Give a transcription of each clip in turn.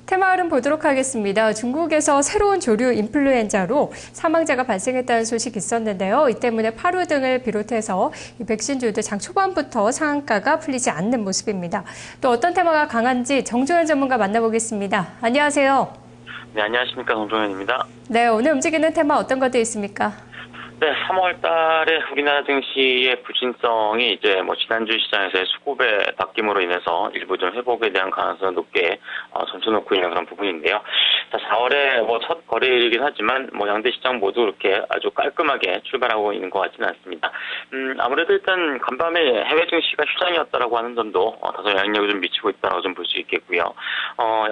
테마를 보도록 하겠습니다. 중국에서 새로운 조류 인플루엔자로 사망자가 발생했다는 소식이 있었는데요. 이 때문에 파루 등을 비롯해서 이 백신주도 장 초반부터 상한가가 풀리지 않는 모습입니다. 또 어떤 테마가 강한지 정종현 전문가 만나보겠습니다. 안녕하세요. 네, 안녕하십니까. 정종현입니다. 네, 오늘 움직이는 테마 어떤 것들 있습니까? 네, 3월 달에 우리나라 증시의 부진성이 이제 지난주 시장에서의 수급의 바뀜으로 인해서 일부 좀 회복에 대한 가능성을 높게 점쳐놓고 있는 그런 부분인데요. 자, 4월에 첫 거래일이긴 하지만 양대 시장 모두 그렇게 아주 깔끔하게 출발하고 있는 것 같지는 않습니다. 아무래도 일단 간밤에 해외 증시가 휴장이었다라고 하는 점도 다소 영향력을 좀 미치고 있다라고 좀 볼 수 있겠고요.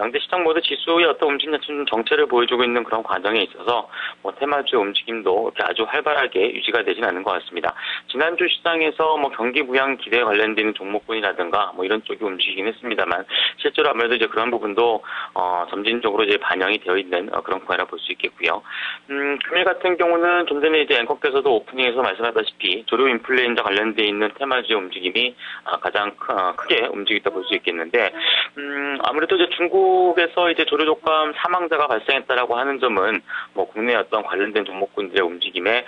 양대 시장 모두 지수의 어떤 움직임 자체는 정체를 보여주고 있는 그런 과정에 있어서 테마주의 움직임도 이렇게 아주 활발하게 유지가 되진 않는 것 같습니다. 지난주 시장에서 경기 부양 기대에 관련되는 종목군이라든가 이런 쪽이 움직이긴 했습니다만 실제로 아무래도 이제 그런 부분도 점진적으로 이제 반영이 되어 있는 그런 구간이라 볼 수 있겠고요. 금일 같은 경우는 좀 전에 이제 앵커께서도 오프닝에서 말씀하셨다시피 조류 인플루엔자 관련되어 있는 테마주의 움직임이 가장 크게 움직였다 볼 수 있겠는데 아무래도 이제 중국에서 이제 조류 독감 사망자가 발생했다라고 하는 점은 국내 어떤 관련된 종목군들의 움직임에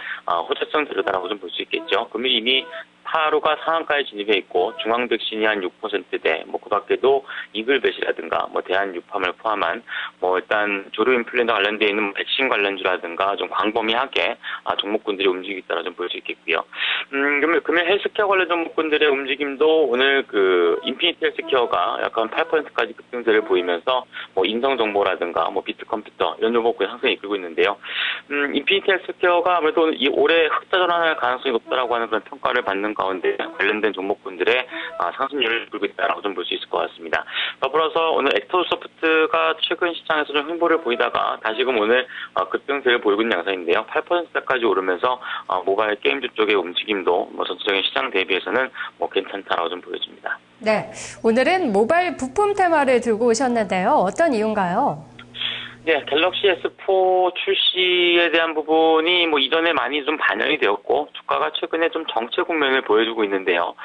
호재성 자료다라고 좀 볼 수 있겠죠. 금일 이미 파루가 상한가에 진입해 있고 중앙 백신이 한 6%대, 그 밖에도 이글벳이라든가 대한유팜을 포함한 일단 조류 인플루엔자 관련되어 있는 백신 관련주라든가 좀 광범위하게 종목군들이 움직이고 있다라 좀 볼 수 있겠고요. 금일 헬스케어 관련 종목군들의 움직임도 오늘 인피니티 헬스케어가 약간 8%까지 급등세를 보이면서 인성정보라든가 비트컴퓨터 이런 종목군이 상승을 이끌고 있는데요. 인피니티 헬스케어가 아무래도 이 올해 흑자 전환할 가능성이 높다라고 하는 그런 평가를 받는 가운데 관련된 종목군들의 상승률을 끌고 있다라고 좀 볼 수 있을 것 같습니다. 더불어서 오늘 엑토소프트가 최근 시장에서 좀 횡보를 보이다가 다시금 오늘 급등세를 보이고 있는 양상인데요. 8%까지 오르면서 모바일 게임주 쪽의 움직임도 전체적인 시장 대비해서는 괜찮다라고 좀 보여집니다. 네, 오늘은 모바일 부품 테마를 들고 오셨는데요. 어떤 이유인가요? 네, 갤럭시 S4 출시에 대한 부분이 이전에 많이 좀 반영이 되었고 주가가 최근에 좀 정체 국면을 보여주고 있는데요.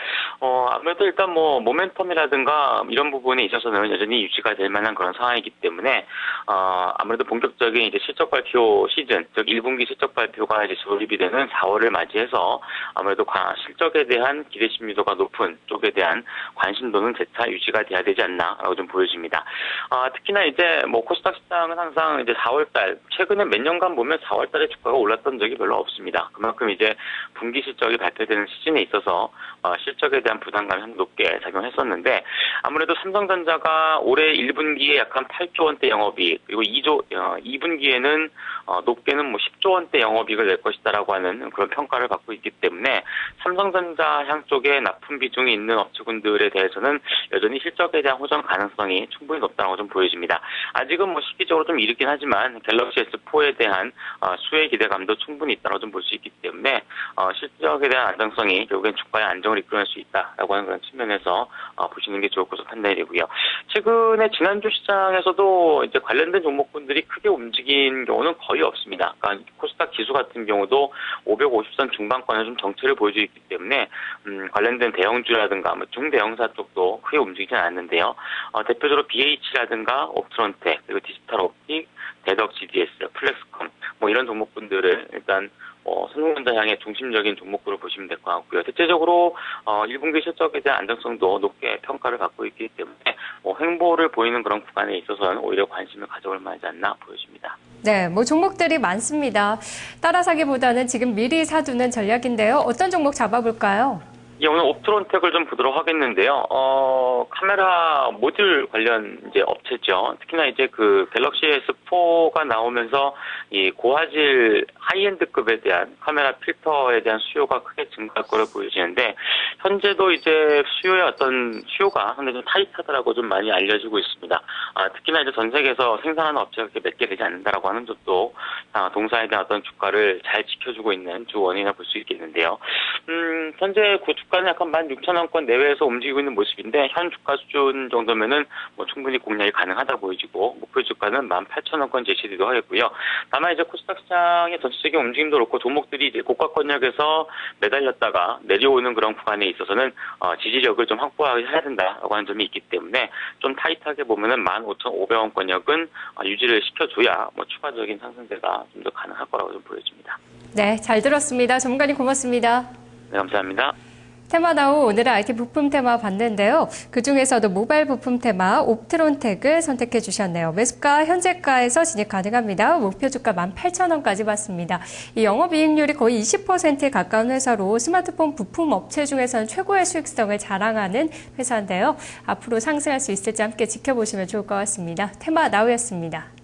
아무래도 일단 모멘텀이라든가 이런 부분에 있어서는 여전히 유지가 될 만한 그런 상황이기 때문에 아무래도 본격적인 이제 실적 발표 시즌, 즉 1분기 실적 발표가 이제 조립이 되는 4월을 맞이해서 아무래도 실적에 대한 기대 심리도가 높은 쪽에 대한 관심도는 재차 유지가 돼야 되지 않나라고 좀 보여집니다. 특히나 이제 코스닥 시장은 항상 이제 4월달, 최근에 몇 년간 보면 4월달에 주가가 올랐던 적이 별로 없습니다. 그만큼 이제 분기 실적이 발표되는 시즌에 있어서 실적에 대한 부담감이 상 높게 작용했었는데 아무래도 삼성전자가 올해 1분기에 약한 8조 원대 영업이익, 그리고 2분기에는 높게는 10조 원대 영업이익을 낼 것이다라고 하는 그런 평가를 받고 있기 때문에 삼성전자 향 쪽에 납품 비중이 있는 업체군들에 대해서는 여전히 실적에 대한 호전 가능성이 충분히 높다고 좀 보여집니다. 아직은 시기적으로 좀 이르긴 하지만 갤럭시 S4에 대한 수혜 기대감도 충분히 있다고 좀 볼 수 있기 때문에 실적에 대한 안정성이 결국엔 주가의 안정을 이끌어낼 수 있다라고 하는 그런 측면에서 보시는 게 좋을 것으로 판단이 되고요. 최근에 지난주 시장에서도 이제 관련된 종목군들이 크게 움직인 경우는 거의 없습니다. 그러니까 코스닥 지수 같은 경우도 550선 중반권에 좀 정체를 보여주고 있기 때문에 관련된 대형주라든가 중대형사 쪽도 크게 움직이지는 않는데요. 대표적으로 BH라든가 옵트론텍, 그리고 디지털옵틱, 대덕 GDS, 플렉스컴 이런 종목군들을 일단 삼성전자 향의 중심적인 종목으로 보시면 될 것 같고요. 대체적으로 1분기 실적에 대한 안정성도 높게 평가를 받고 있기 때문에 횡보를 보이는 그런 구간에 있어서는 오히려 관심을 가져올 만하지 않나 보여집니다. 네, 종목들이 많습니다. 따라 사기보다는 지금 미리 사두는 전략인데요. 어떤 종목 잡아볼까요? 예, 오늘 옵트론텍을 좀 보도록 하겠는데요. 카메라 모듈 관련 이제 업체죠. 특히나 이제 갤럭시 S4가 나오면서 이 고화질 하이엔드급에 대한 카메라 필터에 대한 수요가 크게 증가할 거로 보여지는데 현재도 이제 수요가 상당히 좀 타이트하다라고 좀 많이 알려지고 있습니다. 특히나 이제 전 세계에서 생산하는 업체가 몇 개 되지 않는다라고 하는 점도 동사에 대한 어떤 주가를 잘 지켜주고 있는 주 원인이라 볼 수 있겠는데요. 현재 주가는 약간 16,000원권 내외에서 움직이고 있는 모습인데, 현 주가 수준 정도면은 충분히 공략이 가능하다 보여지고, 목표 주가는 18,000원권 제시되기도 하겠고요. 다만 이제 코스닥 시장의 전체적인 움직임도 그렇고, 종목들이 이제 고가권역에서 매달렸다가 내려오는 그런 구간에 있어서는, 지지력을 좀 확보해야 된다라고 하는 점이 있기 때문에, 좀 타이트하게 보면은 15,500원권역은 유지를 시켜줘야 추가적인 상승세가 좀 더 가능할 거라고 좀 보여집니다. 네, 잘 들었습니다. 전문가님 고맙습니다. 네, 감사합니다. 테마나우 오늘은 IT 부품 테마 봤는데요. 그중에서도 모바일 부품 테마 옵트론텍을 선택해 주셨네요. 매수가 현재가에서 진입 가능합니다. 목표 주가 18,000원까지 봤습니다. 이 영업이익률이 거의 20%에 가까운 회사로 스마트폰 부품 업체 중에서는 최고의 수익성을 자랑하는 회사인데요. 앞으로 상승할 수 있을지 함께 지켜보시면 좋을 것 같습니다. 테마나우였습니다.